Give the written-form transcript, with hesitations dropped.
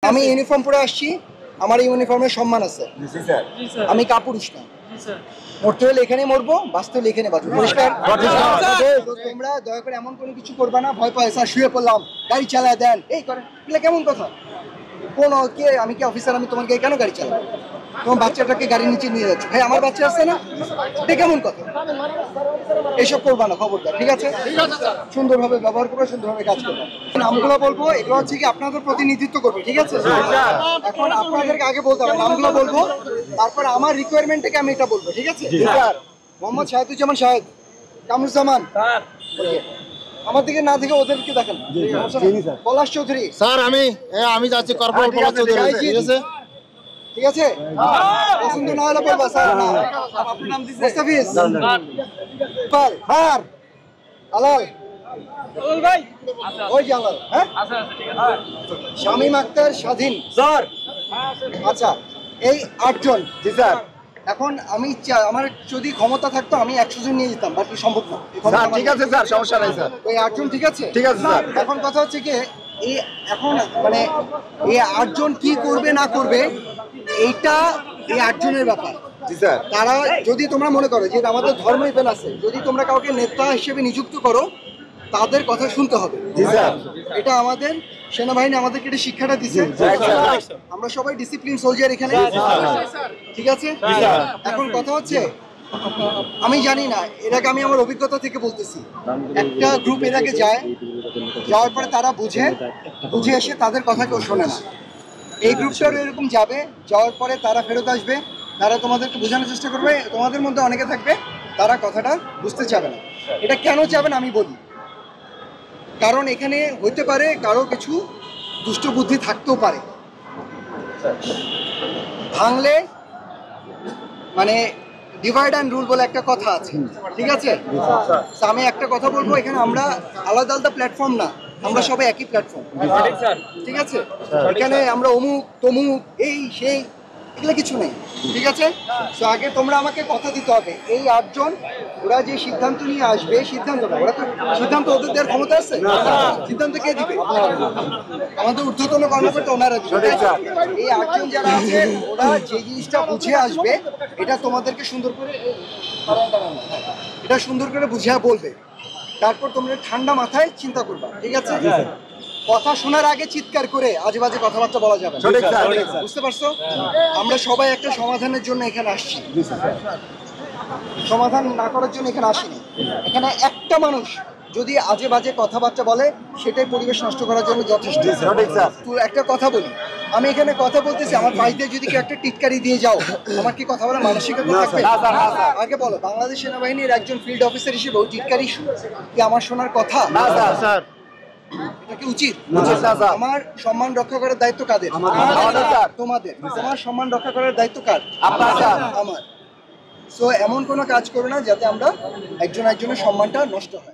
আমি ইউনিফর্ম পরে আসছি, আমার ইউনিফর্মের সম্মান আছে। আমি কাপুরুষ না। মরতে হলে এখানে মরবো, বাঁচতে হলে এখানে বাঁচবো। পরিষ্কার? তোমরা দয়া করে এমন কোনো কিছু করবা না, ভয় পায় স্যার শুয়ে পড়লাম, গাড়ি চালায় দেন, এই করে, এগুলো কেমন কথা? কোন কে আমি কি অফিসার, আমি তোমাকে কেন গাড়ি চালাবো? তোমার বাচ্চাটাকে গাড়ির নিচে নিয়ে যাচ্ছে, ভাই আমার বাচ্চা আছে না, এটা কেমন কথা? এইসব করবা না, খবরদার, ঠিক আছে? সুন্দরভাবে ব্যবহার করবে, সুন্দরভাবে কাজ করবে। নামগুলো বলবো, এগুলো হচ্ছে কি আপনাদের প্রতিনিধিত্ব করবে, ঠিক আছে? এখন আপনাদেরকে আগে বলতে হবে, নামগুলো বলবো, তারপর আমার রিকোয়ারমেন্ট থেকে আমি এটা বলবো, ঠিক আছে? স্যার মোহাম্মদ শাহেদুজ্জামান শাহেদ, কামরুজ্জামান, আমার দিকে না দেখে ওদেরকে দেখেন। পলাশ চৌধুরী স্যার, আমি যাচ্ছি কর্পোরাল পলাশ চৌধুরী, ঠিক আছে? ঠিক আছে, পছন্দ না হলে বলবা স্যার না। আপনার নাম দিছে মুস্তাফিজ, পাল হার আলাল ভাই, ওই যে আলাল, হ্যাঁ শামীম আক্তার স্বাধীন স্যার। আচ্ছা, এই 8 জন। জি স্যার। এখন আমি আমার যদি ক্ষমতা থাকতো আমি 100 জন নিয়ে যেতাম, বাট সম্ভব না। ঠিক আছে স্যার, সমস্যা নাই স্যার। ওই 8 জন ঠিক আছে? ঠিক আছে স্যার। এখন কথা হচ্ছে কি, এই এখন মানে এই 8 জন কি করবে না করবে এইটা এই 8 জনের ব্যাপার। জি স্যার। তারা যদি তোমরা মনে করো যে আমাদের ধর্ম ইভেন আছে, যদি তোমরা কাউকে নেতা হিসেবে নিযুক্ত করো, তাদের কথা শুনতে হবে। জি স্যার। এটা আমাদের সেনাবাহিনী আমাদেরকে এটা শিক্ষাটা দিচ্ছে। আমরা সবাই ডিসিপ্লিন সোলজার এখানে, ঠিক আছে? এখন কথা হচ্ছে, আমি জানি না, এর আগে আমি আমার অভিজ্ঞতা থেকে বলতেছি, একটা গ্রুপ এর আগে যায়, যাওয়ার পরে তারা বুঝে এসে তাদের কথা কেউ শোনে না। এই গ্রুপটারও এরকম যাবে, যাওয়ার পরে তারা ফেরত আসবে, তারা তোমাদেরকে বোঝানোর চেষ্টা করবে, তোমাদের মধ্যে অনেকে থাকবে তারা কথাটা বুঝতে চাবে না। এটা কেন চাবে না আমি বলি, কারণ এখানে হইতে পারে কারো কিছু দুষ্ট বুদ্ধি থাকতেও পারে, ভাঙলে মানে ডিভাইড অ্যান্ড রুল বলে একটা কথা আছে, ঠিক আছে? আমি একটা কথা বলবো, এখানে আমরা আলাদা আলাদা প্ল্যাটফর্ম না, আমরা সবাই একই প্ল্যাটফর্ম, ঠিক আছে? এখানে আমরা অমুক তমুক এই সেই এগুলো কিছু নেই, ঠিক আছে? তো আগে তোমরা আমাকে কথা দিতে হবে, এই 8 জন ওরা যে সিদ্ধান্ত নিয়ে আসবে, সিদ্ধান্ত না, ওরা তো সিদ্ধান্ত ওদের দেওয়ার ক্ষমতা আছে? সিদ্ধান্ত কে দিবে? আমাদের ঊর্ধ্বতন কর্মকর্তা, ওনারা দিবে। এই 8 জন যারা আছে ওরা যে জিনিসটা বুঝে আসবে, এটা তোমাদেরকে সুন্দর করে বুঝিয়ে বলবে, তারপর তোমরা ঠান্ডা মাথায় চিন্তা করবা, ঠিক আছে? কথা শোনার আগে চিৎকার করে আজে বাজে কথাবার্তা বলা যাবে না, বুঝতে পারছো? আমরা সবাই একটা সমাধানের জন্য এখানে আসছি, সমাধান না করার জন্য এখানে আসিনি। এখানে একটা মানুষ যদি আজে বাজে কথাবার্তা বলে, সেটাই পরিবেশ নষ্ট করার জন্য যথেষ্ট। একটা কথা বলি, আমি এখানে কথা বলতেছি, আমার বাড়িতে যদি কেউ একটা টিটকারি দিয়ে যাও, আমার কি কথা বলার মানসিকতা থাকবে? আগে বলো, বাংলাদেশ সেনাবাহিনীর একজন ফিল্ড অফিসার হিসেবে ওই টিটকারি কি আমার শোনার কথা? এটা কি উচিত? আমার সম্মান রক্ষা করার দায়িত্ব কাদের? তোমাদের। তোমার সম্মান রক্ষা করার দায়িত্ব কার? আমার। সো এমন কোনো কাজ করো না যাতে আমরা একজনের সম্মানটা নষ্ট হয়।